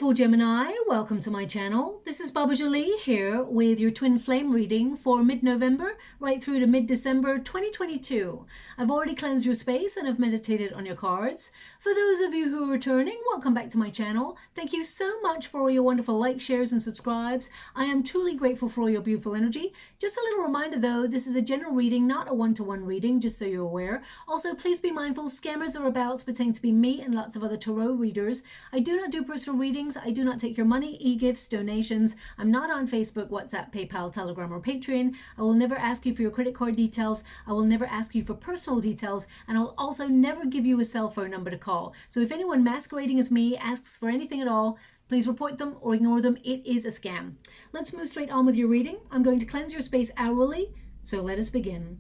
beautiful Gemini, welcome to my channel. This is Baba Jolie here with your twin flame reading for mid-November right through to mid-December 2022. I've already cleansed your space and I've meditated on your cards. For those of you who are returning, welcome back to my channel. Thank you so much for all your wonderful likes, shares and subscribes. I am truly grateful for all your beautiful energy. Just a little reminder though, this is a general reading, not a one-to-one reading, just so you're aware. Also, please be mindful, scammers are about to pretend to be me and lots of other tarot readers. I do not do personal readings. I do not take your money, e-gifts, donations. I'm not on Facebook, WhatsApp, PayPal, Telegram, or Patreon. I will never ask you for your credit card details. I will never ask you for personal details, and I'll also never give you a cell phone number to call. So if anyone masquerading as me asks for anything at all, please report them or ignore them. It is a scam. Let's move straight on with your reading. I'm going to cleanse your space hourly, so let us begin.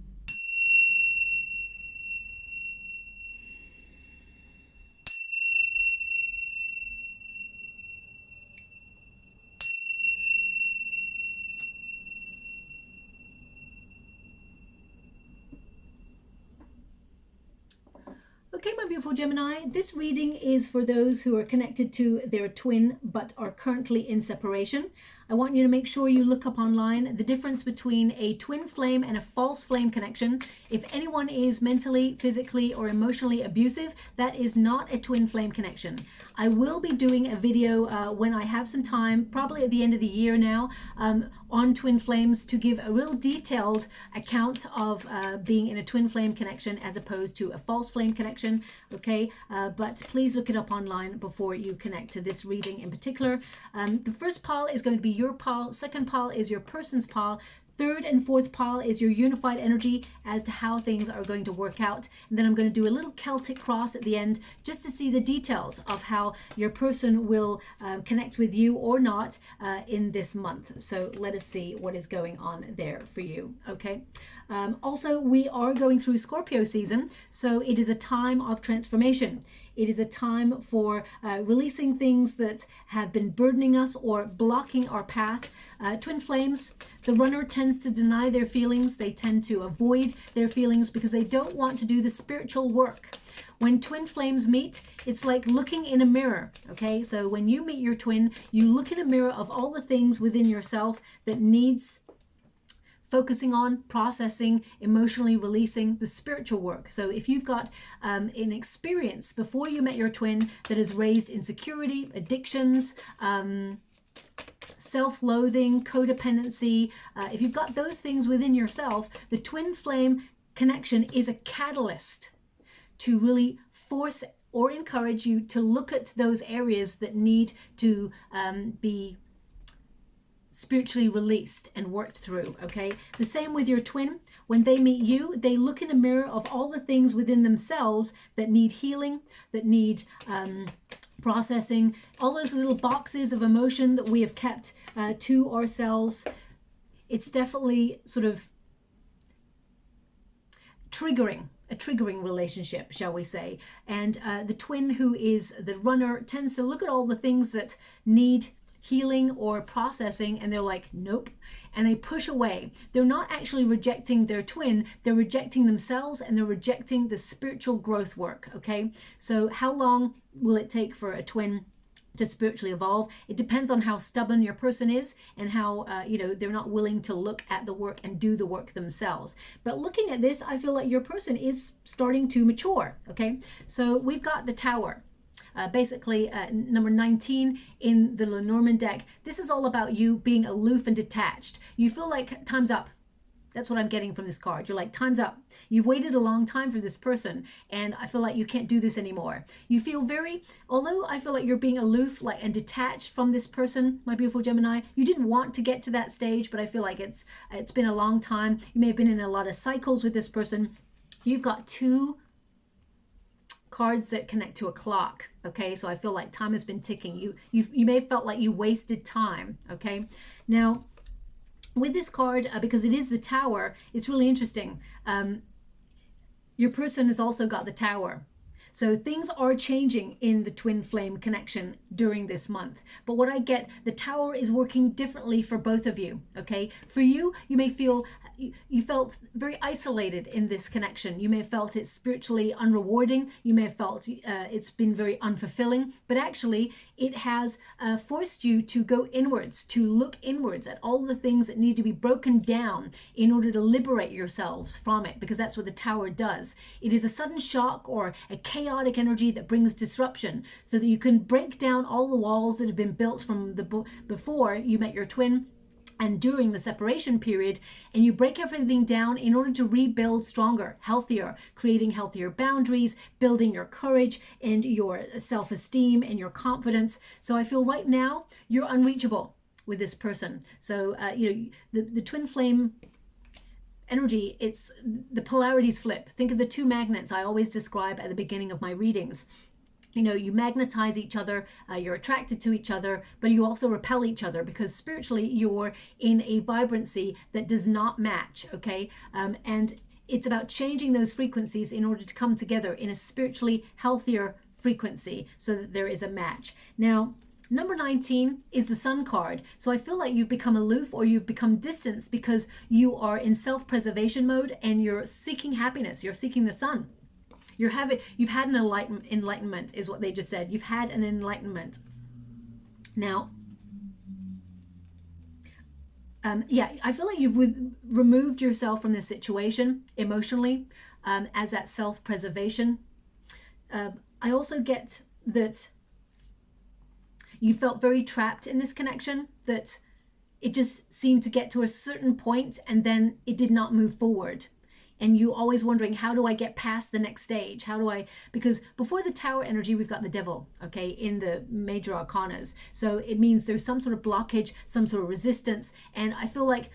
Okay, my beautiful Gemini, this reading is for those who are connected to their twin but are currently in separation. I want you to make sure you look up online the difference between a twin flame and a false flame connection. If anyone is mentally, physically, or emotionally abusive, that is not a twin flame connection. I will be doing a video when I have some time, probably at the end of the year now, on twin flames to give a real detailed account of being in a twin flame connection as opposed to a false flame connection. Okay, but please look it up online before you connect to this reading in particular. The first pile is going to be your pile, second pile is your person's pile, third and fourth pile is your unified energy as to how things are going to work out. And then I'm going to do a little Celtic cross at the end just to see the details of how your person will connect with you or not in this month. So let us see what is going on there for you. Okay. Also, we are going through Scorpio season, so it is a time of transformation. It is a time for releasing things that have been burdening us or blocking our path. Twin flames, the runner tends to deny their feelings. They tend to avoid their feelings because they don't want to do the spiritual work. When twin flames meet, it's like looking in a mirror, okay? So when you meet your twin, you look in a mirror of all the things within yourself that needs focusing on, processing, emotionally releasing, the spiritual work. So if you've got an experience before you met your twin that has raised insecurity, addictions, self-loathing, codependency, if you've got those things within yourself, the twin flame connection is a catalyst to really force or encourage you to look at those areas that need to be spiritually released and worked through. Okay, the same with your twin. When they meet you, they look in a mirror of all the things within themselves that need healing, that need processing, all those little boxes of emotion that we have kept to ourselves. It's definitely sort of triggering, a triggering relationship, shall we say. And the twin, who is the runner, tends to look at all the things that need healing or processing, and they're like, nope, and they push away. They're not actually rejecting their twin, they're rejecting themselves, and they're rejecting the spiritual growth work. Okay, so how long will it take for a twin to spiritually evolve? It depends on how stubborn your person is and how they're not willing to look at the work and do the work themselves. But looking at this, I feel like your person is starting to mature. Okay, so we've got the Tower. Basically number 19 in the Lenormand deck. This is all about you being aloof and detached. You feel like time's up. That's what I'm getting from this card. You're like, time's up. You've waited a long time for this person, and I feel like you can't do this anymore. You feel although I feel like you're being aloof and detached from this person, my beautiful Gemini, you didn't want to get to that stage, but I feel like it's been a long time. You may have been in a lot of cycles with this person. You've got two cards that connect to a clock. Okay, so I feel like time has been ticking. You may have felt like you wasted time. Okay, now with this card, because it is the Tower, it's really interesting. Your person has also got the Tower. So things are changing in the twin flame connection during this month. But what I get, the Tower is working differently for both of you, okay? For you, you may feel, you felt very isolated in this connection. You may have felt it spiritually unrewarding. You may have felt it's been very unfulfilling, but actually it has forced you to go inwards, to look inwards at all the things that need to be broken down in order to liberate yourselves from it, because that's what the Tower does. It is a sudden shock or a chaotic energy that brings disruption, so that you can break down all the walls that have been built from the before you met your twin and during the separation period, and you break everything down in order to rebuild stronger, healthier, creating healthier boundaries, building your courage and your self-esteem and your confidence. So I feel right now you're unreachable with this person. So you know, the twin flame energy, it's the polarities flip. Think of the two magnets I always describe at the beginning of my readings. You know, you magnetize each other, you're attracted to each other, but you also repel each other because spiritually you're in a vibrancy that does not match, okay? And it's about changing those frequencies in order to come together in a spiritually healthier frequency so that there is a match. Now, number 19 is the Sun card. So I feel like you've become aloof or you've become distanced because you are in self-preservation mode and you're seeking happiness. You're seeking the sun. You've had an enlightenment is what they just said. You've had an enlightenment. Now, yeah, I feel like you've removed yourself from this situation emotionally as that self-preservation. I also get that you felt very trapped in this connection, that it just seemed to get to a certain point and then it did not move forward. And you always wondering, how do I get past the next stage? How do I, because before the Tower energy, we've got the Devil, okay, in the major arcanas. So it means there's some sort of blockage, some sort of resistance. And I feel like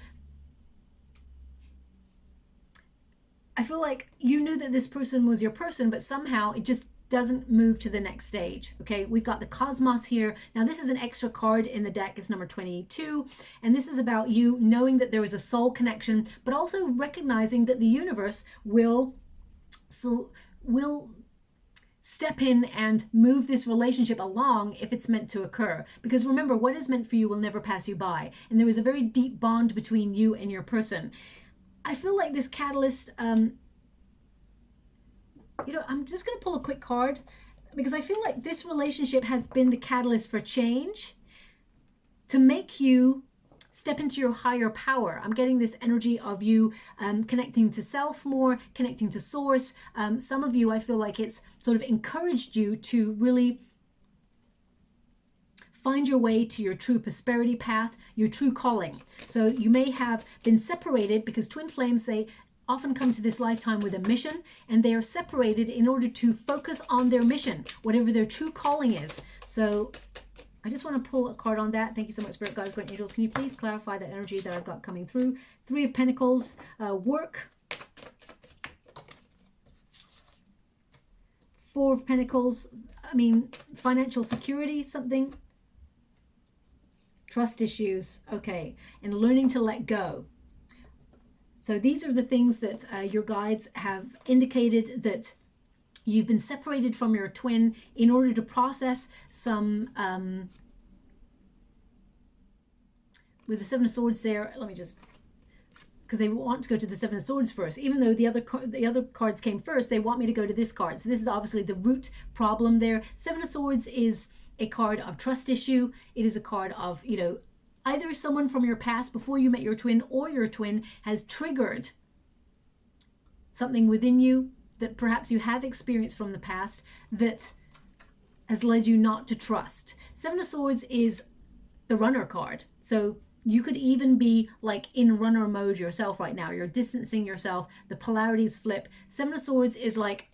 you knew that this person was your person, but somehow it just doesn't move to the next stage. Okay, we've got the Cosmos here. Now this is an extra card in the deck. It's number 22, and this is about you knowing that there is a soul connection, but also recognizing that the universe will step in and move this relationship along if it's meant to occur. Because remember, what is meant for you will never pass you by, and there is a very deep bond between you and your person. I feel like this catalyst, you know, I'm just going to pull a quick card because I feel like this relationship has been the catalyst for change to make you step into your higher power. I'm getting this energy of you connecting to self more, connecting to source. Some of you, I feel like it's sort of encouraged you to really find your way to your true prosperity path, your true calling. So you may have been separated because twin flames, they often come to this lifetime with a mission, and they are separated in order to focus on their mission, whatever their true calling is. So I just want to pull a card on that. Thank you so much, Spirit Guides, Great Angels. Can you please clarify that energy that I've got coming through? Three of Pentacles, work. Four of Pentacles, I mean, financial security, something. Trust issues, okay. And learning to let go. So these are the things that your guides have indicated, that you've been separated from your twin in order to process some, with the Seven of Swords there, let me just, because they want to go to the Seven of Swords first. Even though the other cards came first, they want me to go to this card. So this is obviously the root problem there. Seven of Swords is a card of trust issue. It is a card of, you know, either someone from your past before you met your twin or your twin has triggered something within you that perhaps you have experienced from the past that has led you not to trust. Seven of Swords is the runner card. So you could even be like in runner mode yourself right now. You're distancing yourself. The polarities flip. Seven of Swords is like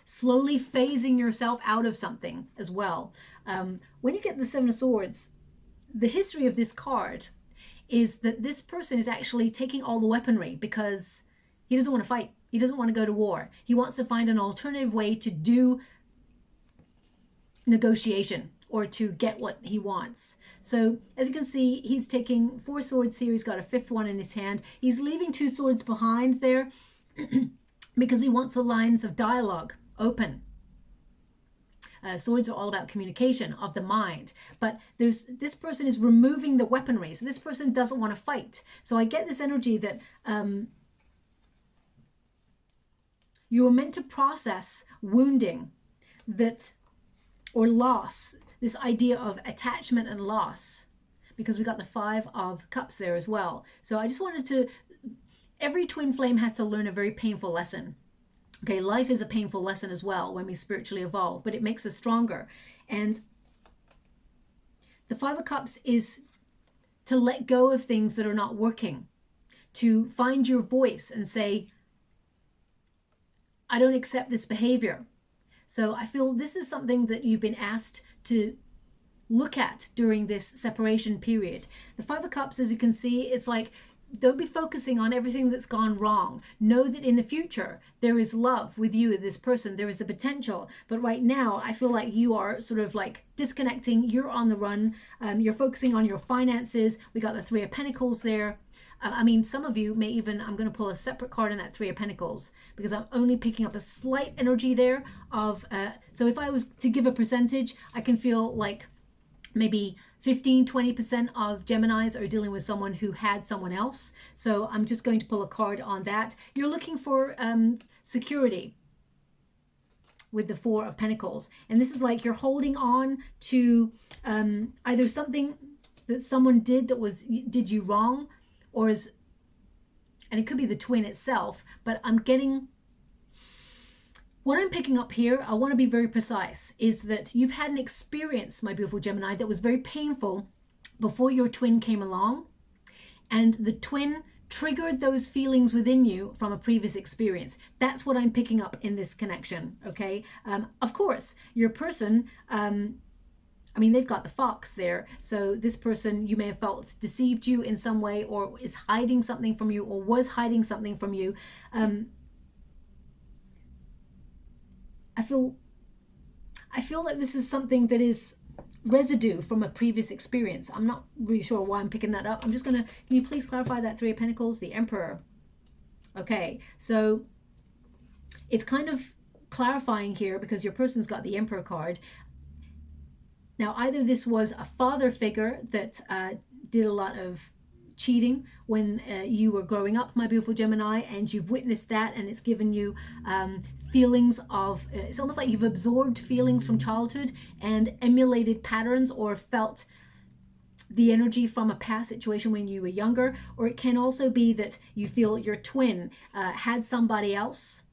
slowly phasing yourself out of something as well. When you get the Seven of Swords, the history of this card is that this person is actually taking all the weaponry because he doesn't want to fight. He doesn't want to go to war. He wants to find an alternative way to do negotiation or to get what he wants. So as you can see, he's taking 4 swords here. He's got a 5th one in his hand. He's leaving 2 swords behind there because he wants the lines of dialogue open. Swords are all about communication of the mind. But this person is removing the weaponry. So this person doesn't want to fight. So I get this energy that you were meant to process wounding that, or loss, this idea of attachment and loss, because we got the 5 of Cups there as well. So I just wanted to, every twin flame has to learn a very painful lesson. Okay, life is a painful lesson as well when we spiritually evolve, but it makes us stronger. And the 5 of Cups is to let go of things that are not working, to find your voice and say, I don't accept this behavior. So I feel this is something that you've been asked to look at during this separation period. The 5 of Cups, as you can see, it's like, don't be focusing on everything that's gone wrong. Know that in the future, there is love with you and this person. There is the potential. But right now, I feel like you are sort of like disconnecting. You're on the run. You're focusing on your finances. We got the 3 of Pentacles there. I mean, some of you may even, I'm going to pull a separate card in that 3 of Pentacles because I'm only picking up a slight energy there of, so if I was to give a percentage, I can feel like maybe 15-20% of Geminis are dealing with someone who had someone else. So I'm just going to pull a card on that. You're looking for security with the 4 of Pentacles. And this is like you're holding on to either something that someone did that did you wrong, or is, and it could be the twin itself, but I'm getting, what I'm picking up here, I want to be very precise, is that you've had an experience, my beautiful Gemini, that was very painful before your twin came along. And the twin triggered those feelings within you from a previous experience. That's what I'm picking up in this connection, okay? Of course, your person, I mean, they've got the fox there. So this person, you may have felt deceived you in some way, or is hiding something from you, or was hiding something from you. I feel like this is something that is residue from a previous experience. I'm not really sure why I'm picking that up. I'm just gonna, can you please clarify that 3 of Pentacles, the Emperor? Okay, so it's kind of clarifying here because your person's got the Emperor card. Now, either this was a father figure that did a lot of cheating when you were growing up, my beautiful Gemini, and you've witnessed that, and it's given you feelings of, it's almost like you've absorbed feelings from childhood and emulated patterns, or felt the energy from a past situation when you were younger. Or it can also be that you feel your twin had somebody else.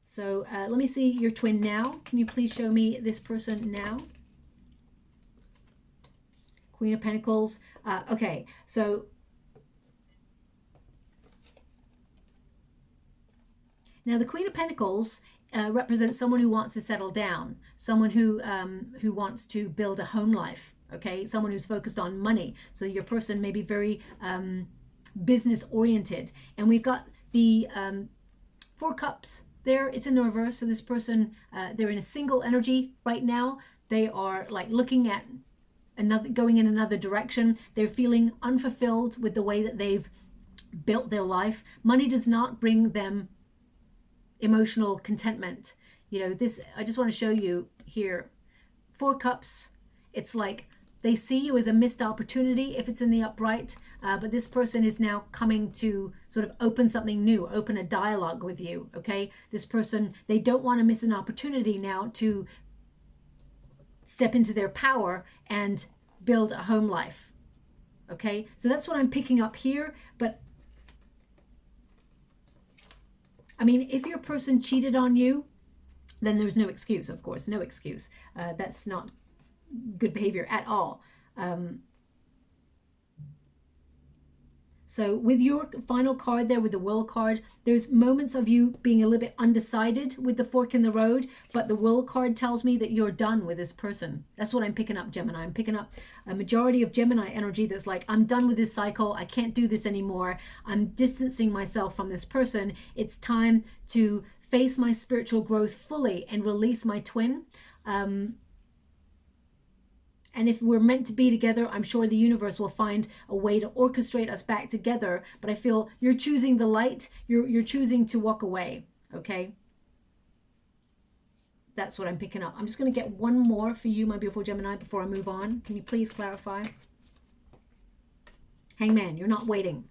So let me see your twin now. Can you please show me this person now? Queen of Pentacles. Okay, so now the Queen of Pentacles represents someone who wants to settle down, someone who wants to build a home life. Okay, someone who's focused on money. So your person may be very business oriented. And we've got the 4 Cups there. It's in the reverse. So this person, they're in a single energy right now. They are like looking at going in another direction. They're feeling unfulfilled with the way that they've built their life. Money does not bring them emotional contentment. You know, this, I just want to show you here, 4 Cups. It's like they see you as a missed opportunity if it's in the upright, but this person is now coming to sort of open something new, open a dialogue with you, okay? This person, they don't want to miss an opportunity now to step into their power and build a home life, okay? So that's what I'm picking up here. But I mean, if your person cheated on you, then there's no excuse, of course, no excuse. That's not good behavior at all. So with your final card there, with the Will card, there's moments of you being a little bit undecided with the fork in the road, but the Will card tells me that you're done with this person. That's what I'm picking up, Gemini. I'm picking up a majority of Gemini energy that's like, I'm done with this cycle. I can't do this anymore. I'm distancing myself from this person. It's time to face my spiritual growth fully and release my twin. And if we're meant to be together, I'm sure the universe will find a way to orchestrate us back together. But I feel you're choosing the light. You're choosing to walk away, okay? That's what I'm picking up. I'm just going to get one more for you, my beautiful Gemini, before I move on. Can you please clarify? Hangman, you're not waiting.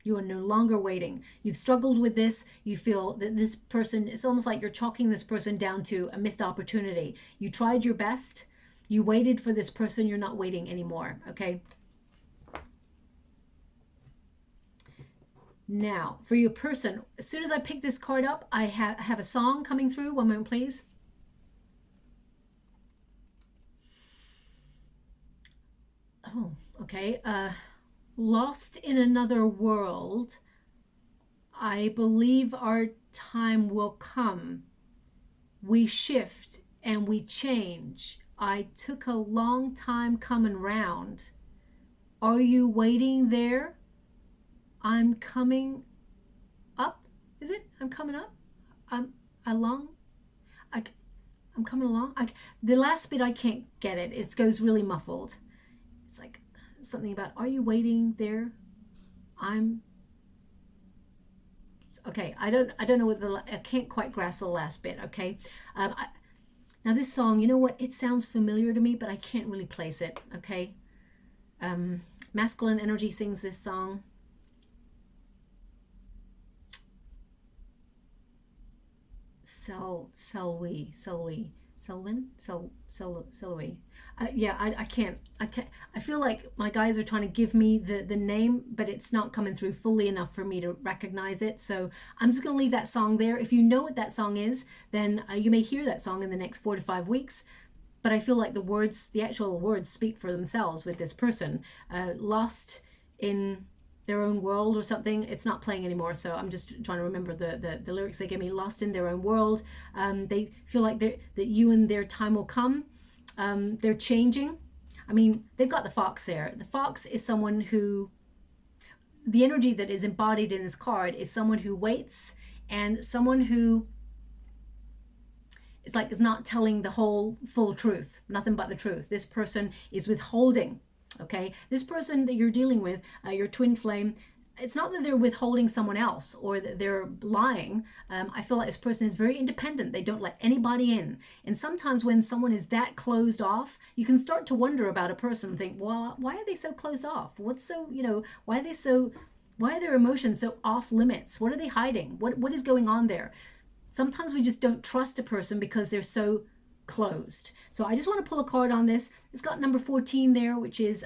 You are no longer waiting. You've struggled with this. You feel that this person, it's almost like you're chalking this person down to a missed opportunity. You tried your best. You waited for this person. You're not waiting anymore, okay? Now, for your person, as soon as I pick this card up, I have a song coming through. One moment, please. Oh, okay. Lost in another world. I believe our time will come. We shift and we change. I took a long time coming round. Are you waiting there? I'm coming up. Is it? I'm coming up. I'm coming along. The last bit I can't get it. It goes really muffled. It's like something about, are you waiting there? Okay. I don't know what I can't quite grasp the last bit. Okay. Now this song, you know what? It sounds familiar to me, but I can't really place it. Okay. Masculine energy sings this song. Selwyn. Yeah, I can't. I feel like my guys are trying to give me the name, but it's not coming through fully enough for me to recognize it. So I'm just going to leave that song there. If you know what that song is, then you may hear that song in the next 4 to 5 weeks. But I feel like the words, the actual words, speak for themselves with this person. Lost in their own world or something. It's not playing anymore, so I'm just trying to remember the lyrics they give me. Lost in their own world. They feel like that you and their time will come. They're changing. I mean, they've got the fox there. The fox is someone who, the energy that is embodied in this card is someone who waits, and someone who it's like is not telling the whole full truth, nothing but the truth. This person is withholding. Okay, this person that you're dealing with, your twin flame, it's not that they're withholding someone else or that they're lying. I feel like this person is very independent. They don't let anybody in. And sometimes when someone is that closed off, you can start to wonder about a person and think, well, why are they so closed off? What's so, why are their emotions so off limits? What are they hiding? What is going on there? Sometimes we just don't trust a person because they're so closed. So I just want to pull a card on this. It's got number 14 there, which is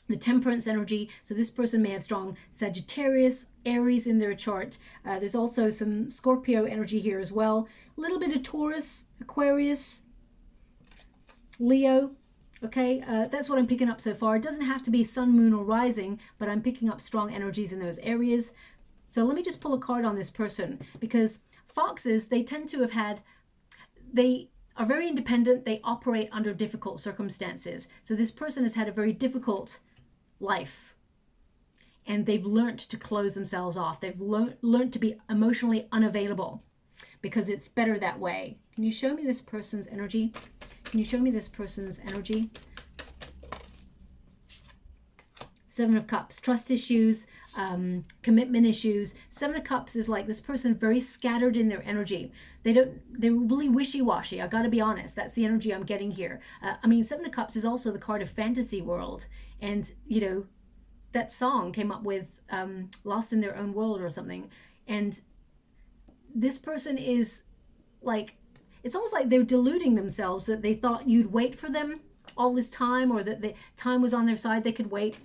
the temperance energy. So this person may have strong Sagittarius, Aries in their chart. There's also some Scorpio energy here as well. A little bit of Taurus, Aquarius, Leo. Okay, that's what I'm picking up so far. It doesn't have to be sun, moon, or rising, but I'm picking up strong energies in those areas. So let me just pull a card on this person, because foxes, they tend to have they are very independent. They operate under difficult circumstances. So this person has had a very difficult life, and they've learned to close themselves off. They've learned to be emotionally unavailable because it's better that way. Can you show me this person's energy? Can you show me this person's energy? Seven of Cups, trust issues, commitment issues. Seven of Cups is like this person very scattered in their energy. They're really wishy-washy. I got to be honest. That's the energy I'm getting here. I mean, Seven of Cups is also the card of fantasy world. And, that song came up with Lost in Their Own World or something. And this person is like, it's almost like they're deluding themselves that they thought you'd wait for them all this time, or that the time was on their side. They could wait.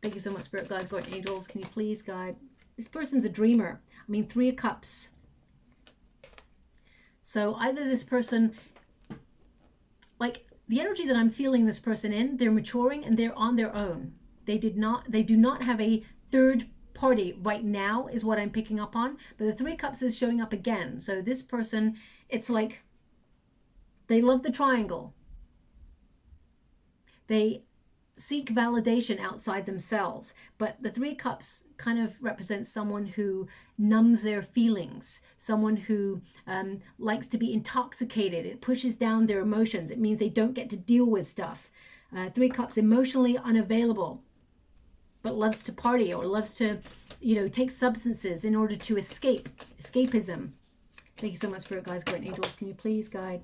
Thank you so much, Spirit Guides, Guardian Angels. Can you please guide? This person's a dreamer. I mean, Three of Cups. So either this person, like the energy that I'm feeling this person in, they're maturing and they're on their own. They do not have a third party right now is what I'm picking up on. But the Three of Cups is showing up again. So this person, it's like they love the triangle. They seek validation outside themselves, but the Three of Cups kind of represents someone who numbs their feelings, someone who likes to be intoxicated. It pushes down their emotions. It means they don't get to deal with stuff. Three of Cups, emotionally unavailable. but loves to party or loves to, you know, take substances in order to escape. Escapism. Thank you so much, Spirit Guides, Guardian Angels. Can you please guide?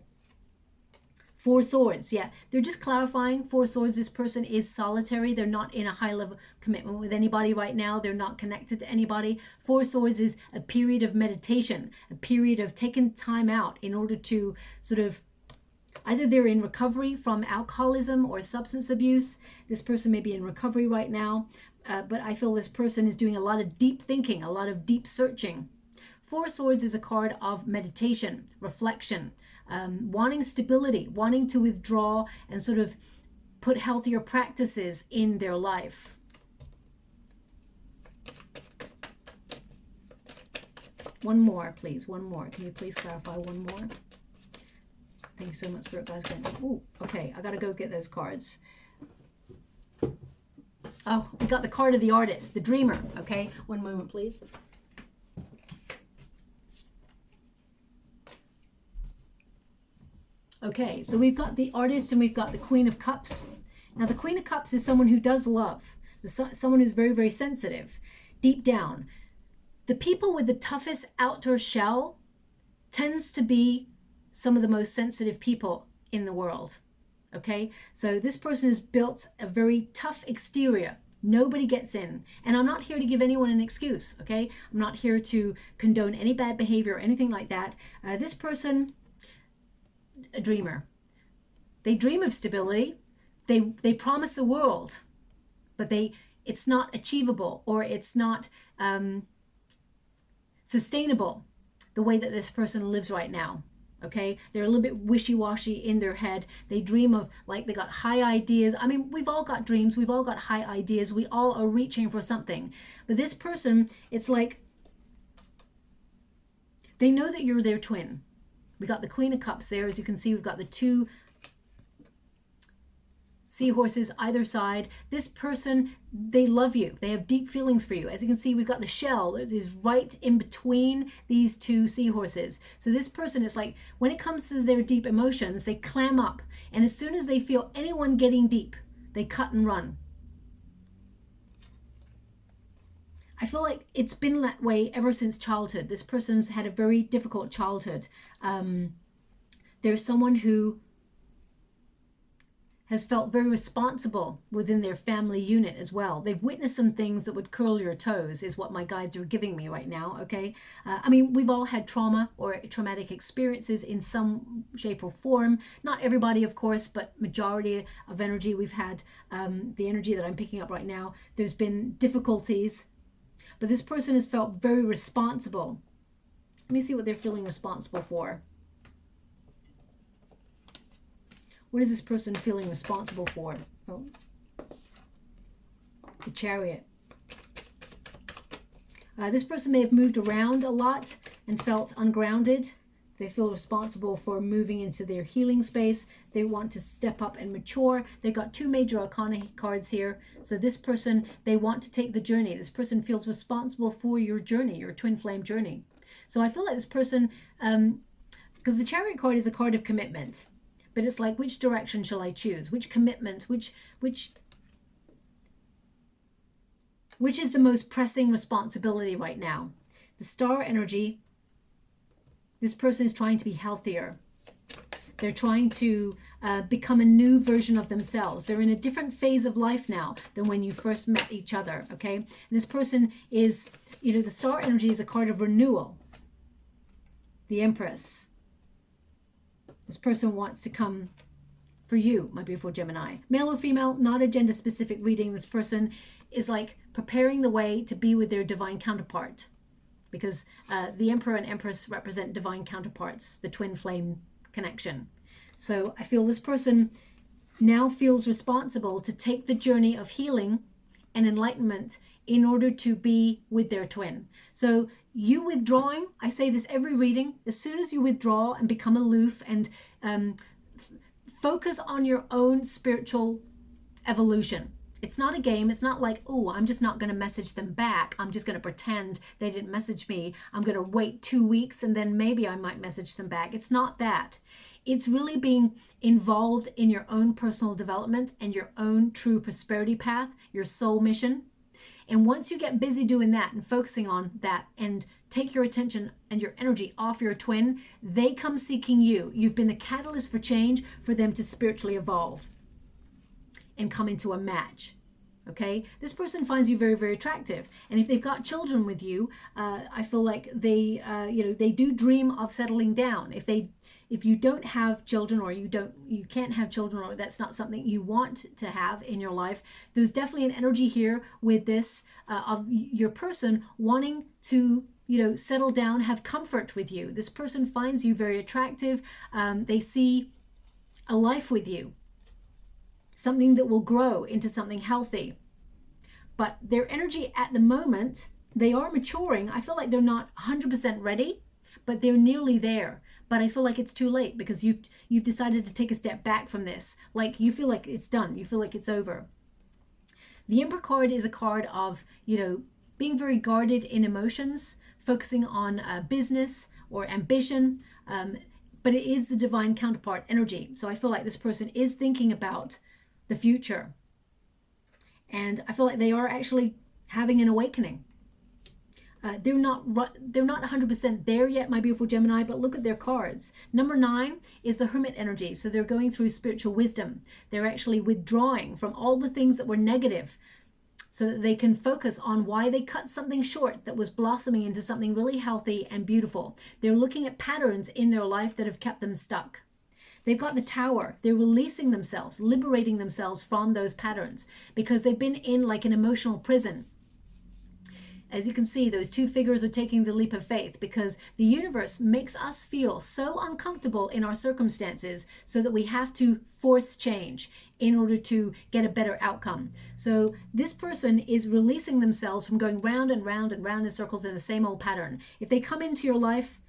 Four Swords, yeah. They're just clarifying. Four Swords, this person is solitary. They're not in a high level commitment with anybody right now. They're not connected to anybody. Four Swords is a period of meditation, a period of taking time out in order to sort of, either they're in recovery from alcoholism or substance abuse. This person may be in recovery right now, but I feel this person is doing a lot of deep thinking, a lot of deep searching. Four Swords is a card of meditation, reflection, wanting stability, wanting to withdraw and sort of put healthier practices in their life. One more, please. One more. Can you please clarify one more? Thank you so much, Spirit Guides. Oh, okay. I got to go get those cards. Oh, we got the card of the artist, the dreamer. Okay. One moment, please. Okay, so we've got the artist and we've got the Queen of Cups. Now, the Queen of Cups is someone who does love, someone who's very, very sensitive, deep down. The people with the toughest outer shell tends to be some of the most sensitive people in the world. Okay, so this person has built a very tough exterior. Nobody gets in. And I'm not here to give anyone an excuse, okay? I'm not here to condone any bad behavior or anything like that. This person, a dreamer. They dream of stability. They promise the world, but it's not achievable, or it's not sustainable the way that this person lives right now. Okay, they're a little bit wishy-washy in their head. They dream of, like, they got high ideas. I mean, we've all got dreams. We've all got high ideas. We all are reaching for something. But this person, it's like they know that you're their twin. We got the Queen of Cups there. As you can see, we've got the two seahorses either side. This person, they love you. They have deep feelings for you. As you can see, we've got the shell that is right in between these two seahorses. So this person is like, when it comes to their deep emotions, they clam up. And as soon as they feel anyone getting deep, they cut and run. I feel like it's been that way ever since childhood. This person's had a very difficult childhood. There's someone who has felt very responsible within their family unit as well. They've witnessed some things that would curl your toes, is what my guides are giving me right now, okay? I mean, we've all had trauma or traumatic experiences in some shape or form. Not everybody, of course, but majority of energy we've had, the energy that I'm picking up right now, there's been difficulties, but this person has felt very responsible. Let me see what they're feeling responsible for. What is this person feeling responsible for? Oh, the Chariot. This person may have moved around a lot and felt ungrounded. They feel responsible for moving into their healing space. They want to step up and mature. They've got two major arcana cards here. So this person, they want to take the journey. This person feels responsible for your journey, your twin flame journey. So I feel like this person, because the Chariot card is a card of commitment. But it's like, which direction shall I choose? Which commitment? Which is the most pressing responsibility right now? The Star energy, this person is trying to be healthier. They're trying to become a new version of themselves. They're in a different phase of life now than when you first met each other, okay? And this person is, you know, the Star energy is a card of renewal. The Empress. This person wants to come for you, my beautiful Gemini. Male or female, not a gender-specific reading. This person is like preparing the way to be with their divine counterpart, because the Emperor and Empress represent divine counterparts, the twin flame connection. So I feel this person now feels responsible to take the journey of healing and enlightenment in order to be with their twin. So you withdrawing, I say this every reading, as soon as you withdraw and become aloof and focus on your own spiritual evolution. It's not a game. It's not like, oh, I'm just not going to message them back. I'm just going to pretend they didn't message me. I'm going to wait 2 weeks and then maybe I might message them back. It's not that. It's really being involved in your own personal development and your own true prosperity path, your soul mission. And once you get busy doing that and focusing on that and take your attention and your energy off your twin, they come seeking you. You've been the catalyst for change for them to spiritually evolve and come into a match. Okay, this person finds you very, very attractive, and if they've got children with you, I feel like they, they do dream of settling down. If you don't have children, or you can't have children, or that's not something you want to have in your life, there's definitely an energy here with this of your person wanting to, settle down, have comfort with you. This person finds you very attractive. They see a life with you, something that will grow into something healthy. But their energy at the moment, they are maturing. I feel like they're not 100% ready, but they're nearly there. But I feel like it's too late, because you've decided to take a step back from this. Like, you feel like it's done. You feel like it's over. The Emperor card is a card of, being very guarded in emotions, focusing on business or ambition. But it is the divine counterpart energy. So I feel like this person is thinking about the future. And I feel like they are actually having an awakening. They're not 100% there yet, my beautiful Gemini, but look at their cards. Number 9 is the Hermit energy. So they're going through spiritual wisdom. They're actually withdrawing from all the things that were negative, so that they can focus on why they cut something short that was blossoming into something really healthy and beautiful. They're looking at patterns in their life that have kept them stuck. They've got the Tower. They're releasing themselves, liberating themselves from those patterns, because they've been in like an emotional prison. As you can see, those two figures are taking the leap of faith, because the universe makes us feel so uncomfortable in our circumstances, so that we have to force change in order to get a better outcome. So this person is releasing themselves from going round and round and round in circles in the same old pattern. If they come into your life,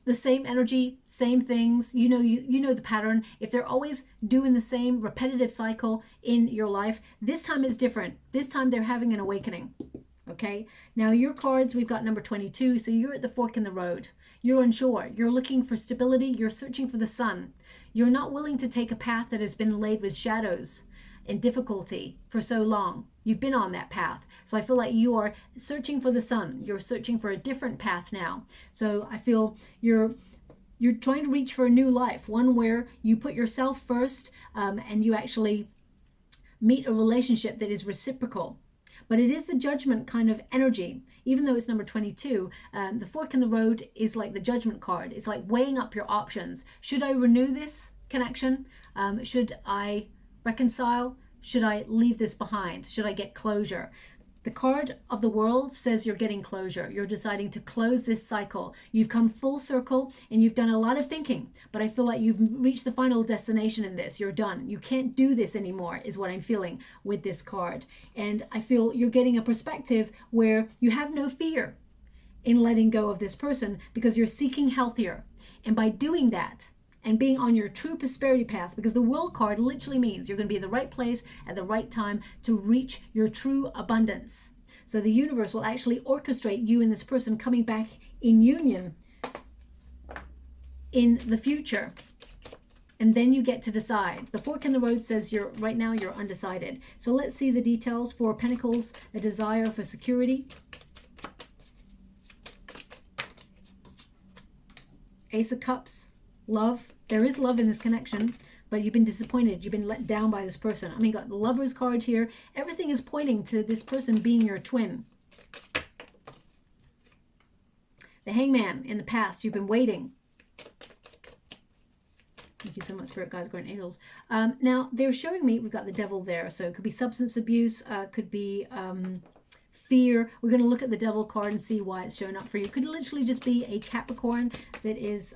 the same energy, same things, you know the pattern. If they're always doing the same repetitive cycle in your life, this time is different. This time they're having an awakening. Okay, now your cards, we've got number 22. So you're at the fork in the road. You're unsure. You're looking for stability. You're searching for the sun. You're not willing to take a path that has been laid with shadows and difficulty for so long. You've been on that path. So I feel like you are searching for the sun. You're searching for a different path now. So I feel you're trying to reach for a new life, one where you put yourself first, and you actually meet a relationship that is reciprocal. But it is the Judgment kind of energy. Even though it's number 22, the fork in the road is like the Judgment card. It's like weighing up your options. Should I renew this connection? Should I reconcile? Should I leave this behind? Should I get closure? The card of the World says you're getting closure. You're deciding to close this cycle. You've come full circle and you've done a lot of thinking, but I feel like you've reached the final destination in this. You're done. You can't do this anymore, is what I'm feeling with this card. And I feel you're getting a perspective where you have no fear in letting go of this person, because you're seeking healthier. And by doing that, and being on your true prosperity path, because the World card literally means you're going to be in the right place at the right time to reach your true abundance. So the universe will actually orchestrate you and this person coming back in union in the future. And then you get to decide. The fork in the road says right now you're undecided. So let's see the details. 4 of Pentacles, a desire for security. Ace of Cups, love. There is love in this connection, but you've been disappointed. You've been let down by this person. I mean, you got the Lover's card here. Everything is pointing to this person being your twin. The Hangman, in the past, you've been waiting. Thank you so much, Spirit Guides, Guardian Angels. Now, they're showing me, we've got the Devil there. So it could be substance abuse, could be fear. We're going to look at the Devil card and see why it's showing up for you. Could literally just be a Capricorn that is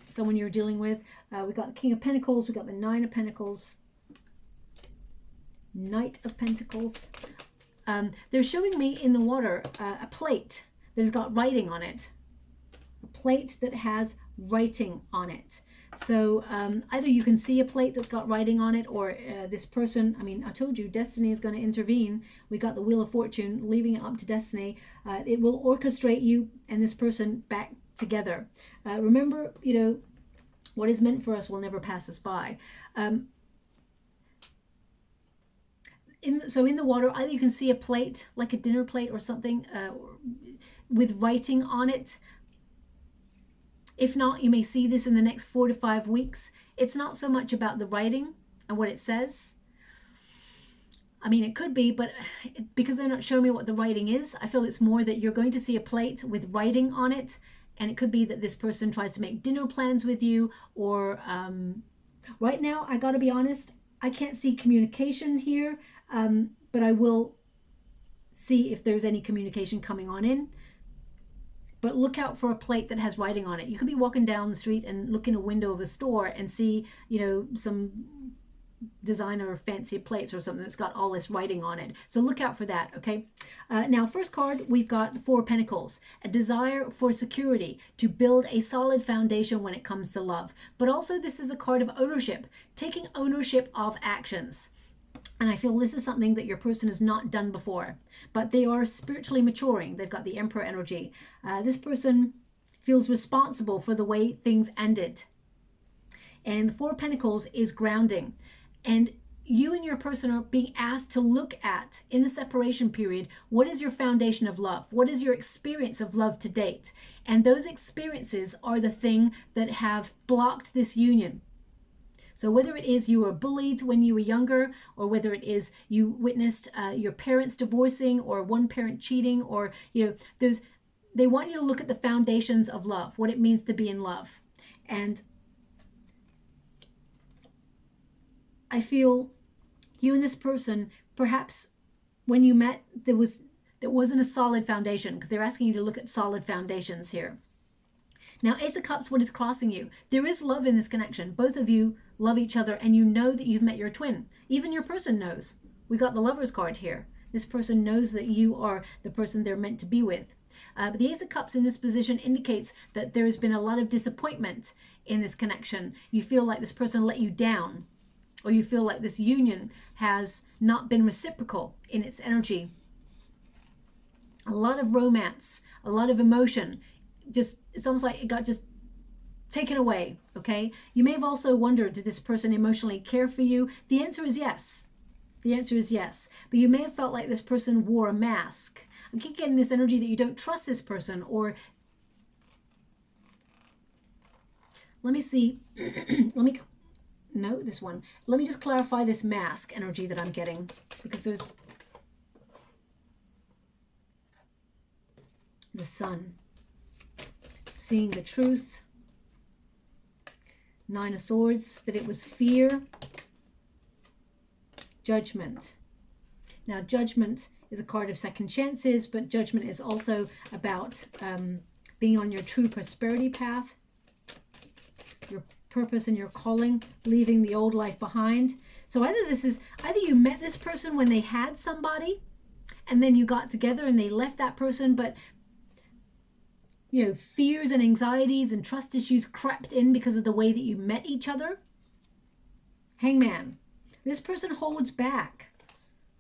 someone you're dealing with. We've got the King of Pentacles. We've got the 9 of Pentacles. Knight of Pentacles. They're showing me in the water a plate that has got writing on it. A plate that has writing on it. So either you can see a plate that's got writing on it, or this person, I mean, I told you, destiny is going to intervene. We got the Wheel of Fortune, leaving it up to destiny. It will orchestrate you and this person back together. Remember, What is meant for us will never pass us by. So in the water, either you can see a plate, like a dinner plate or something, with writing on it. If not, you may see this in the next 4 to 5 weeks. It's not so much about the writing and what it says. I mean, it could be, but because they're not showing me what the writing is, I feel it's more that you're going to see a plate with writing on it. And it could be that this person tries to make dinner plans with you, or right now, I got to be honest, I can't see communication here, but I will see if there's any communication coming on in. But look out for a plate that has writing on it. You could be walking down the street and look in a window of a store and see, some designer fancy plates or something that's got all this writing on it. So look out for that, okay? Now, first card, we've got 4 Pentacles, a desire for security, to build a solid foundation when it comes to love. But also this is a card of ownership, taking ownership of actions. And I feel this is something that your person has not done before, but they are spiritually maturing. They've got the Emperor energy. This person feels responsible for the way things ended. And the 4 Pentacles is grounding. And you and your person are being asked to look at, in the separation period, what is your foundation of love? What is your experience of love to date? And those experiences are the thing that have blocked this union. So whether it is you were bullied when you were younger, or whether it is you witnessed your parents divorcing, or one parent cheating, or, they want you to look at the foundations of love, what it means to be in love. And I feel you and this person, perhaps when you met, there wasn't a solid foundation, because they're asking you to look at solid foundations here. Now, Ace of Cups, what is crossing you? There is love in this connection. Both of you love each other, and you know that you've met your twin. Even your person knows. We got the Lover's card here. This person knows that you are the person they're meant to be with. But the Ace of Cups in this position indicates that there has been a lot of disappointment in this connection. You feel like this person let you down, or you feel like this union has not been reciprocal in its energy. A lot of romance, a lot of emotion. It's almost like it got just taken away, okay? You may have also wondered, did this person emotionally care for you? The answer is yes. The answer is yes. But you may have felt like this person wore a mask. I keep getting this energy that you don't trust this person, or let me see. No, this one. Let me just clarify this mask energy that I'm getting, because there's the Sun. Seeing the truth. 9 of Swords, that it was fear. Judgment. Now, Judgment is a card of second chances, but Judgment is also about being on your true prosperity path, your purpose and your calling, leaving the old life behind. So either you met this person when they had somebody, and then you got together and they left that person, but fears and anxieties and trust issues crept in because of the way that you met each other. Hangman. This person holds back.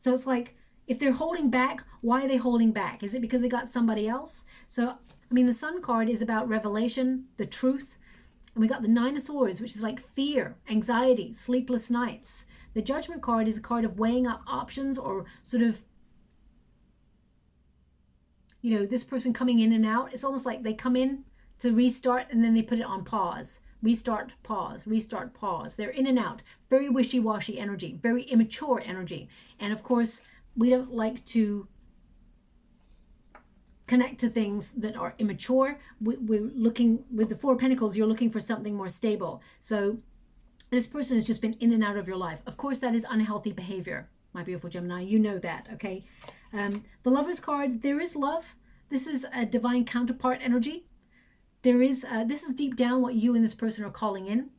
So it's like, if they're holding back, why are they holding back? Is it because they got somebody else? So, the Sun card is about revelation, the truth. And we got the 9 of Swords, which is like fear, anxiety, sleepless nights. The Judgment card is a card of weighing up options, or sort of, this person coming in and out. It's almost like they come in to restart and then they put it on pause. Restart, pause, restart, pause. They're in and out. Very wishy-washy energy, very immature energy. And of course, we don't like to connect to things that are immature. We're looking, with the 4 Pentacles, you're looking for something more stable. So this person has just been in and out of your life. Of course, that is unhealthy behavior, my beautiful Gemini. You know that, okay? The Lover's card, there is love. This is a divine counterpart energy. This is deep down what you and this person are calling in.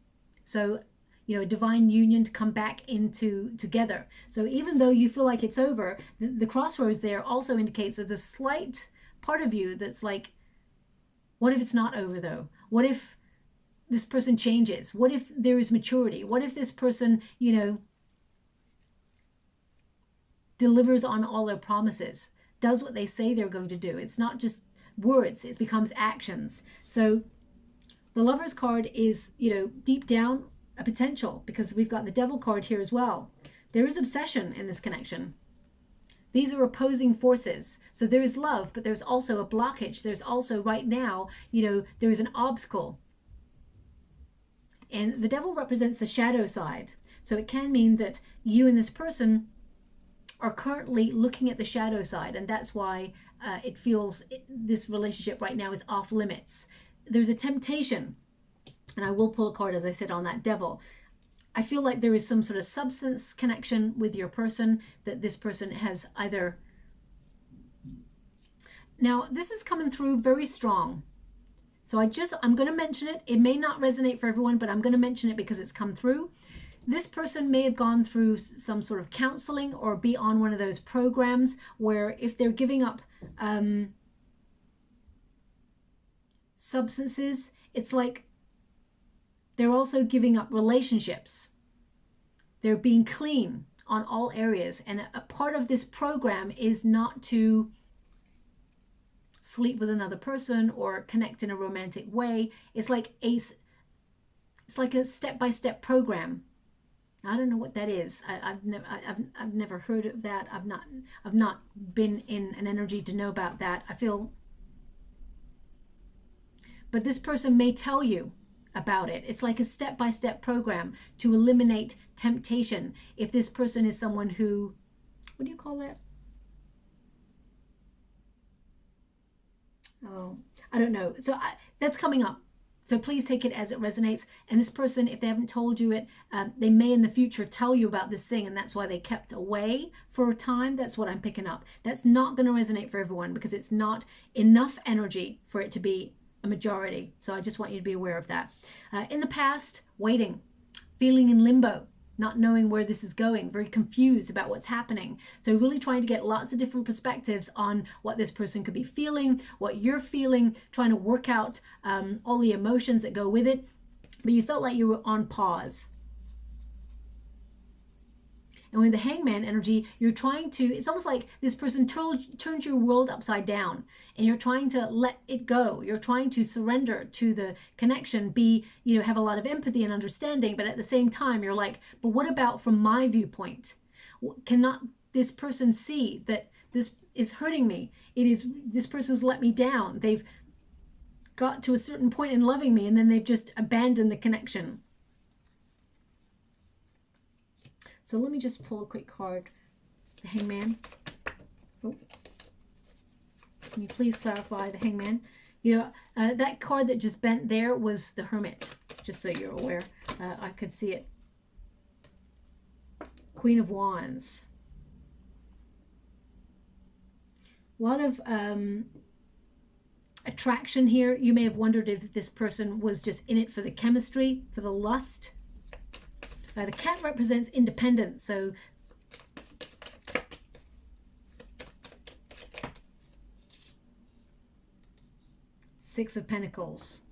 So, a divine union to come back into together. So even though you feel like it's over, the crossroads there also indicates there's a slight part of you that's like, what if it's not over though? What if this person changes? What if there is maturity? What if this person, delivers on all their promises, does what they say they're going to do? It's not just words, it becomes actions. So The Lover's card is, you know, deep down a potential, because we've got the Devil card here as well. There is obsession in this connection. These are opposing forces. So there is love, but there's also a blockage. There's also right now, you know, there is an obstacle. And the Devil represents the shadow side. So it can mean that you and this person are currently looking at the shadow side, and that's why it feels this relationship right now is off limits. There's a temptation, and I will pull a card, as I said, on that Devil. I feel like there is some sort of substance connection with your person, that this person has either... Now, this is coming through very strong. So I'm going to mention it. It may not resonate for everyone, but I'm going to mention it because it's come through. This person may have gone through some sort of counseling or be on one of those programs where if they're giving up substances, it's like they're also giving up relationships. They're being clean on all areas. And a part of this program is not to sleep with another person or connect in a romantic way. It's like a step-by-step program. I don't know what that is. I've never heard of that. I've not been in an energy to know about that. But this person may tell you about it. It's like a step-by-step program to eliminate temptation. If this person is someone who, what do you call that? Oh, I don't know. So that's coming up. So please take it as it resonates. And this person, if they haven't told you it, they may in the future tell you about this thing, and that's why they kept away for a time. That's what I'm picking up. That's not going to resonate for everyone because it's not enough energy for it to be a majority. So I just want you to be aware of that. In the past, waiting, feeling in limbo, not knowing where this is going, very confused about what's happening. So really trying to get lots of different perspectives on what this person could be feeling, what you're feeling, trying to work out all the emotions that go with it. But you felt like you were on pause. And with the Hangman energy, you're trying to, it's almost like this person turns your world upside down and you're trying to let it go. You're trying to surrender to the connection, have a lot of empathy and understanding, but at the same time, you're like, but what about from my viewpoint? Cannot this person see that this is hurting me? This person's let me down. They've got to a certain point in loving me and then they've just abandoned the connection. So let me just pull a quick card. The Hangman. Oh. Can you please clarify the Hangman? That card that just bent there was the Hermit, just so you're aware. I could see it. Queen of Wands. A lot of attraction here. You may have wondered if this person was just in it for the chemistry, for the lust. The cat represents independence, so Six of Pentacles.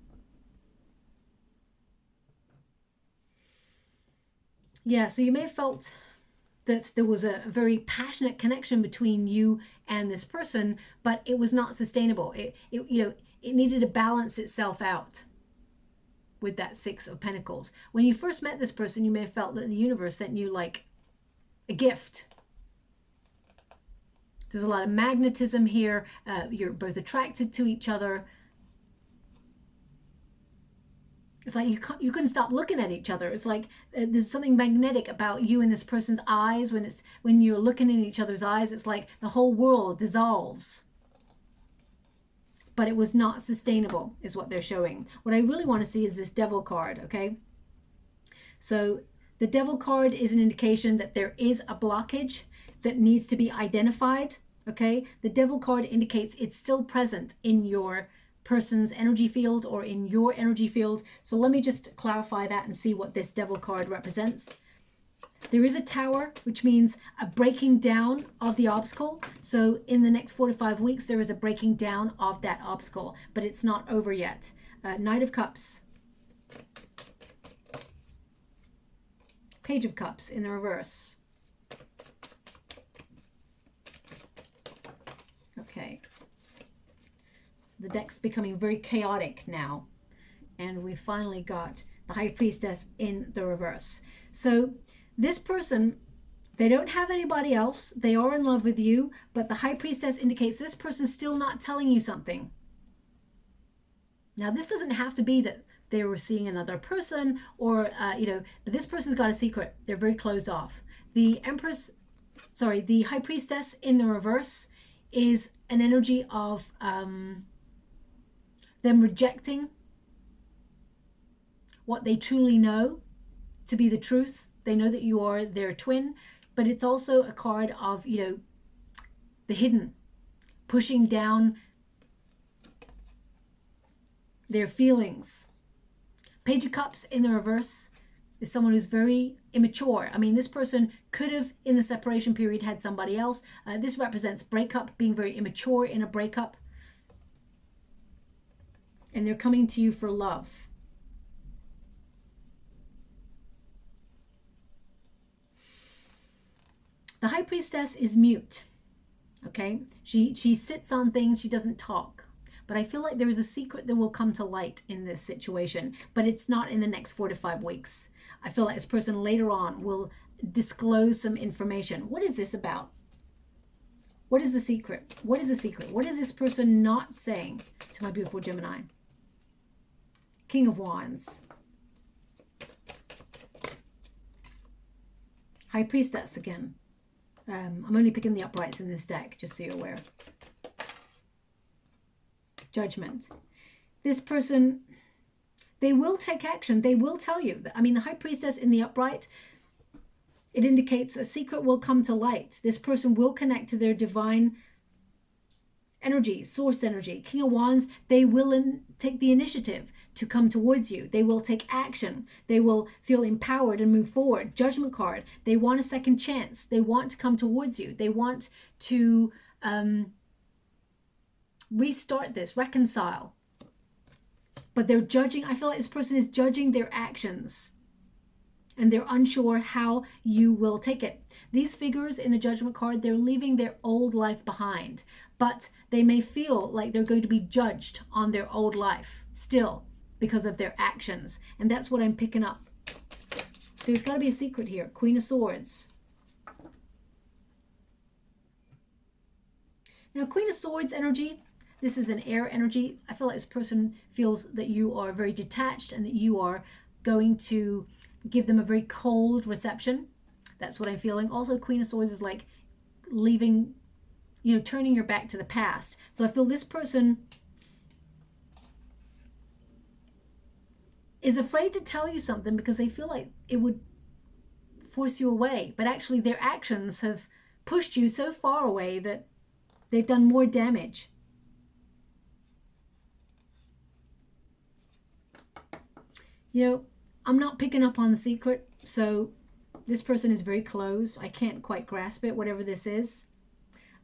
Yeah, so you may have felt that there was a very passionate connection between you and this person, but it was not sustainable. It needed to balance itself out. With that Six of Pentacles. When you first met this person, you may have felt that the universe sent you like a gift. There's a lot of magnetism here. You're both attracted to each other. It's like you couldn't stop looking at each other. It's like there's something magnetic about you and this person's eyes. When you're looking in each other's eyes, it's like the whole world dissolves. But it was not sustainable, is what they're showing. What I really want to see is this Devil card, okay? So the Devil card is an indication that there is a blockage that needs to be identified, okay? The Devil card indicates it's still present in your person's energy field or in your energy field. So let me just clarify that and see what this Devil card represents. There is a Tower, which means a breaking down of the obstacle. So in the next 4 to 5 weeks, there is a breaking down of that obstacle, but it's not over yet. Knight of Cups. Page of Cups in the reverse. Okay. The deck's becoming very chaotic now. And we finally got the High Priestess in the reverse. So this person, they don't have anybody else. They are in love with you, but the High Priestess indicates this person's still not telling you something. Now, this doesn't have to be that they were seeing another person or, but this person's got a secret. They're very closed off. The High Priestess in the reverse is an energy of them rejecting what they truly know to be the truth. They know that you are their twin, but it's also a card of, the hidden, pushing down their feelings. Page of Cups in the reverse is someone who's very immature. I mean, this person could have, in the separation period, had somebody else. This represents breakup, being very immature in a breakup. And they're coming to you for love. The High Priestess is mute, okay? She sits on things, she doesn't talk. But I feel like there is a secret that will come to light in this situation, but it's not in the next 4 to 5 weeks. I feel like this person later on will disclose some information. What is this about? What is the secret? What is the secret? What is this person not saying to my beautiful Gemini? King of Wands. High Priestess again. I'm only picking the uprights in this deck, just so you're aware. Judgment. This person, they will take action. They will tell you. I mean, the High Priestess in the upright, it indicates a secret will come to light. This person will connect to their divine energy, source energy. King of Wands, they will take the initiative to come towards you. They will take action. They will feel empowered and move forward. Judgment card, they want a second chance. They want to come towards you. They want to restart this, reconcile. But they're judging. I feel like this person is judging their actions. And they're unsure how you will take it. These figures in the Judgment card, they're leaving their old life behind. But they may feel like they're going to be judged on their old life still because of their actions. And that's what I'm picking up. There's got to be a secret here. Queen of Swords. Now, Queen of Swords energy, this is an air energy. I feel like this person feels that you are very detached and that you are going to give them a very cold reception. That's what I'm feeling. Also, Queen of Swords is like leaving, turning your back to the past. So I feel this person is afraid to tell you something because they feel like it would force you away. But actually their actions have pushed you so far away that they've done more damage. I'm not picking up on the secret, so this person is very closed. I can't quite grasp it, whatever this is.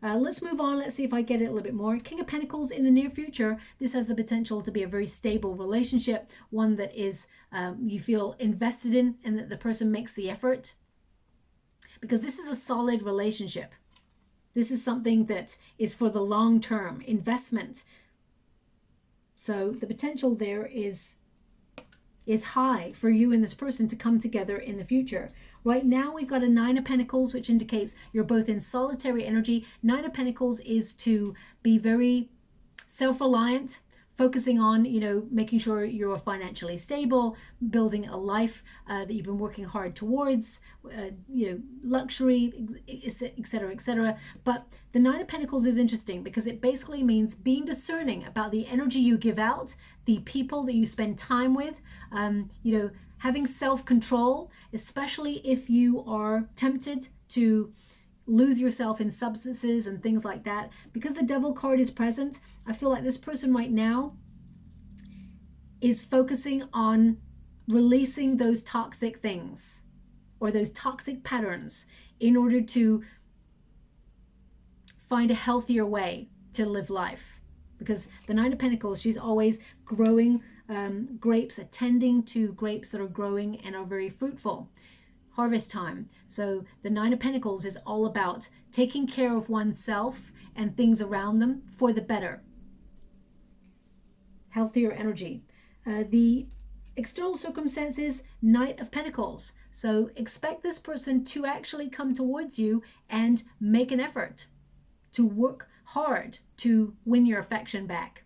Let's move on. Let's see if I get it a little bit more. King of Pentacles in the near future. This has the potential to be a very stable relationship, one that is you feel invested in and that the person makes the effort. Because this is a solid relationship. This is something that is for the long term investment. So the potential there is high for you and this person to come together in the future. Right now, we've got a Nine of Pentacles, which indicates you're both in solitary energy. Nine of Pentacles is to be very self-reliant, focusing on, making sure you're financially stable, building a life that you've been working hard towards, luxury, etc., etc. But the Nine of Pentacles is interesting because it basically means being discerning about the energy you give out, the people that you spend time with, having self-control, especially if you are tempted to lose yourself in substances and things like that. Because the Devil card is present, I feel like this person right now is focusing on releasing those toxic things or those toxic patterns in order to find a healthier way to live life. Because the Nine of Pentacles, she's always growing grapes, attending to grapes that are growing and are very fruitful. Harvest time. So the Nine of Pentacles is all about taking care of oneself and things around them for the better. Healthier energy. The external circumstances, Knight of Pentacles. So expect this person to actually come towards you and make an effort to work hard to win your affection back.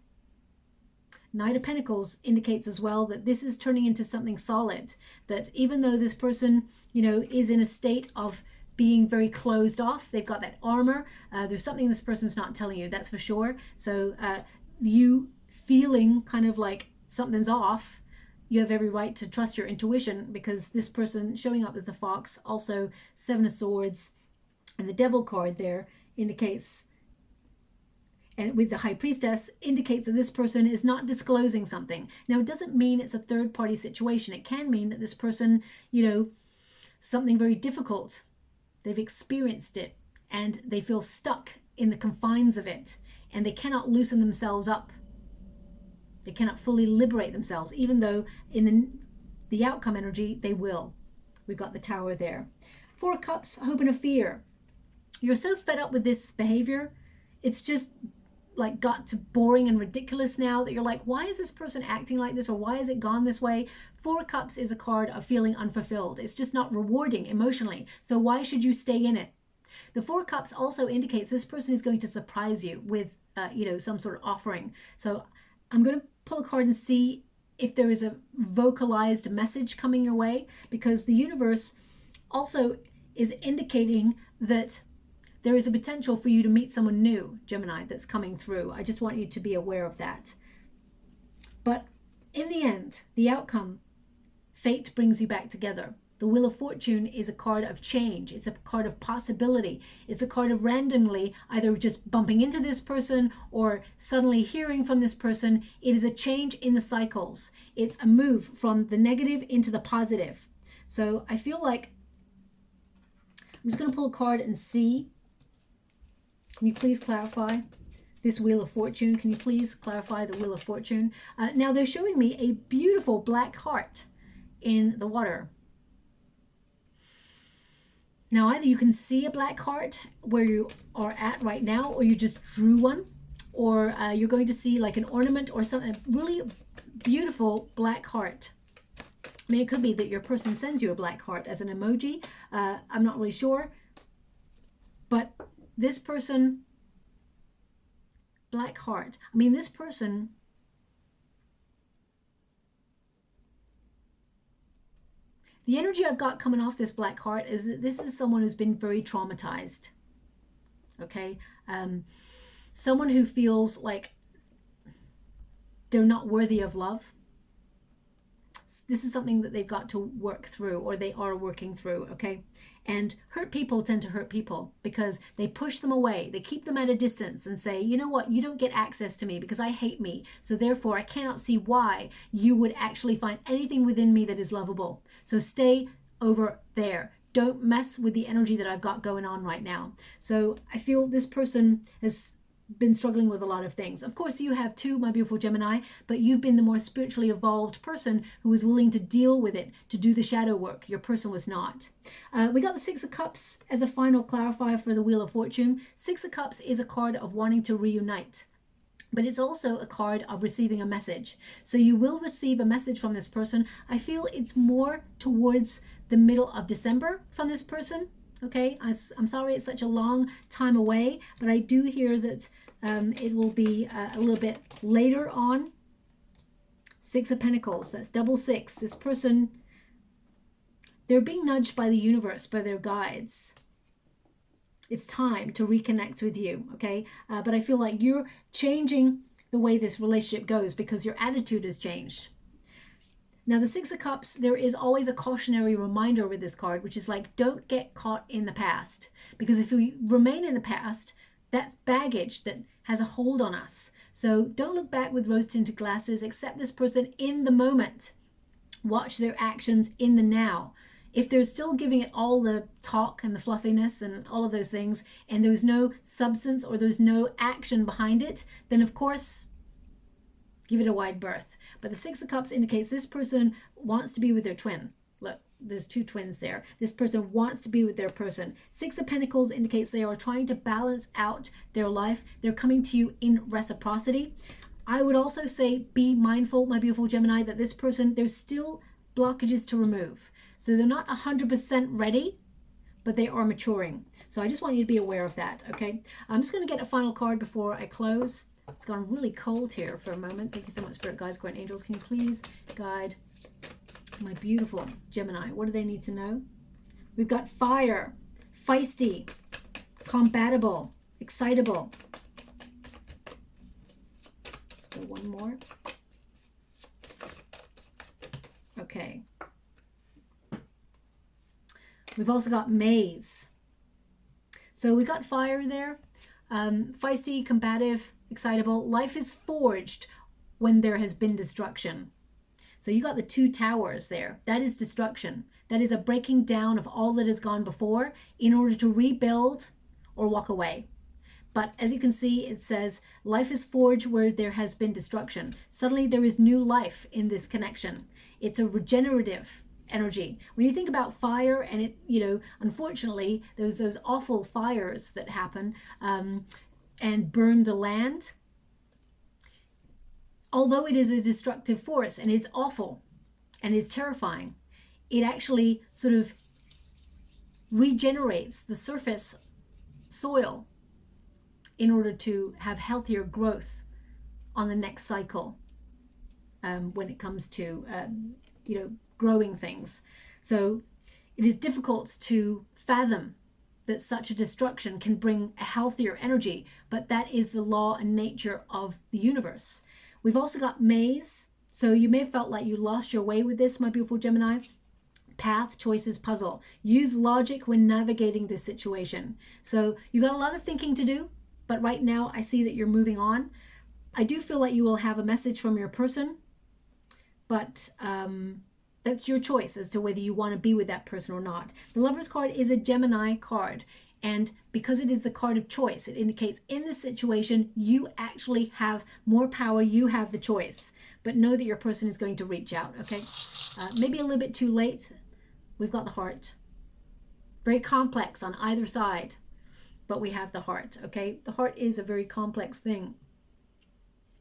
Knight of Pentacles indicates as well that this is turning into something solid, that even though this person, you know, is in a state of being very closed off, they've got that armor, there's something this person's not telling you, that's for sure. So you feeling kind of like something's off, you have every right to trust your intuition, because this person showing up as the Fox, also Seven of Swords, and the Devil card there indicates, and with the High Priestess, indicates that this person is not disclosing something. Now, it doesn't mean it's a third-party situation. It can mean that this person, you know, something very difficult, they've experienced it, and they feel stuck in the confines of it, and they cannot loosen themselves up. They cannot fully liberate themselves, even though in the outcome energy, they will. We've got the Tower there. Four of Cups, Hope and a Fear. You're so fed up with this behavior. It's just like got to boring and ridiculous now that you're like, why is this person acting like this, or why has it gone this way? Four of Cups is a card of feeling unfulfilled. It's just not rewarding emotionally. So why should you stay in it? The Four of Cups also indicates this person is going to surprise you with, you know, some sort of offering. So I'm going to pull a card and see if there is a vocalized message coming your way, because the universe also is indicating that there is a potential for you to meet someone new, Gemini, that's coming through. I just want you to be aware of that. But in the end, the outcome, fate brings you back together. The Wheel of Fortune is a card of change. It's a card of possibility. It's a card of randomly either just bumping into this person or suddenly hearing from this person. It is a change in the cycles. It's a move from the negative into the positive. So I feel like I'm just going to pull a card and see. Can you please clarify this Wheel of Fortune? Can you please clarify the Wheel of Fortune? Now they're showing me a beautiful black heart in the water. Now either you can see a black heart where you are at right now, or you just drew one, or you're going to see like an ornament or something, really beautiful black heart. I mean, it could be that your person sends you a black heart as an emoji. I'm not really sure. But this person, black heart. I mean, this person, the energy I've got coming off this black heart is that this is someone who's been very traumatized. Okay? Someone who feels like they're not worthy of love. This is something that they've got to work through, or they are working through, okay? And hurt people tend to hurt people because they push them away. They keep them at a distance and say, you know what, you don't get access to me because I hate me. So therefore, I cannot see why you would actually find anything within me that is lovable. So stay over there. Don't mess with the energy that I've got going on right now. So I feel this person has been struggling with a lot of things. Of course, you have too, my beautiful Gemini, but you've been the more spiritually evolved person who was willing to deal with it, to do the shadow work. Your person was not. We got the Six of Cups as a final clarifier for the Wheel of Fortune. Six of Cups is a card of wanting to reunite, but it's also a card of receiving a message. So you will receive a message from this person. I feel it's more towards the middle of December from this person. Okay, I'm sorry it's such a long time away, but I do hear that it will be a little bit later on. Six of Pentacles, that's double six. This person, they're being nudged by the universe, by their guides. It's time to reconnect with you, okay? But I feel like you're changing the way this relationship goes because your attitude has changed. Now, the Six of Cups, there is always a cautionary reminder with this card, which is like, don't get caught in the past. Because if we remain in the past, that's baggage that has a hold on us. So don't look back with rose-tinted glasses. Accept this person in the moment. Watch their actions in the now. If they're still giving it all the talk and the fluffiness and all of those things, and there's no substance or there's no action behind it, then of course, give it a wide berth. But the Six of Cups indicates this person wants to be with their twin. Look, there's two twins there. This person wants to be with their person. Six of Pentacles indicates they are trying to balance out their life. They're coming to you in reciprocity. I would also say be mindful, my beautiful Gemini, that this person, there's still blockages to remove. So they're not 100% ready, but they are maturing. So I just want you to be aware of that, okay? I'm just going to get a final card before I close. It's gone really cold here for a moment. Thank you so much, Spirit Guides, Guardian Angels. Can you please guide my beautiful Gemini? What do they need to know? We've got fire, feisty, compatible, excitable. Let's go one more. Okay. We've also got maze. So we got fire there. Feisty, combative, excitable. Life is forged when there has been destruction. So you got the 2 towers there. That is destruction. That is a breaking down of all that has gone before in order to rebuild or walk away. But as you can see, it says life is forged where there has been destruction. Suddenly there is new life in this connection. It's a regenerative energy. When you think about fire, and it, you know, unfortunately, those awful fires that happen and burn the land, although it is a destructive force and is awful and is terrifying, it actually sort of regenerates the surface soil in order to have healthier growth on the next cycle when it comes to, you know, growing things. So it is difficult to fathom that such a destruction can bring a healthier energy, but that is the law and nature of the universe. We've also got maze. So you may have felt like you lost your way with this, my beautiful Gemini. Path, choices, puzzle. Use logic when navigating this situation. So you got a lot of thinking to do, but right now I see that you're moving on. I do feel like you will have a message from your person, but that's your choice as to whether you want to be with that person or not. The Lover's card is a Gemini card, and because it is the card of choice, it indicates in this situation you actually have more power, you have the choice, but know that your person is going to reach out, okay? Maybe a little bit too late. We've got the heart. Very complex on either side, but we have the heart, okay? The heart is a very complex thing,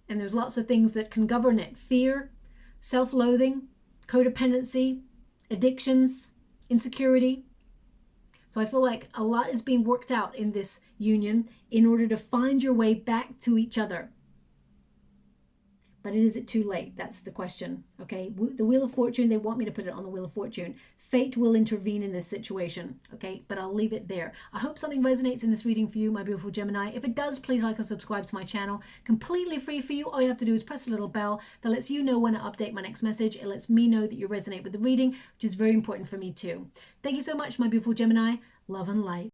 and there's lots of things that can govern it. Fear, self-loathing, codependency, addictions, insecurity. So I feel like a lot is being worked out in this union in order to find your way back to each other. But is it too late? That's the question, okay? The Wheel of Fortune, they want me to put it on the Wheel of Fortune. Fate will intervene in this situation, okay? But I'll leave it there. I hope something resonates in this reading for you, my beautiful Gemini. If it does, please like or subscribe to my channel. Completely free for you. All you have to do is press a little bell that lets you know when I update my next message. It lets me know that you resonate with the reading, which is very important for me too. Thank you so much, my beautiful Gemini. Love and light.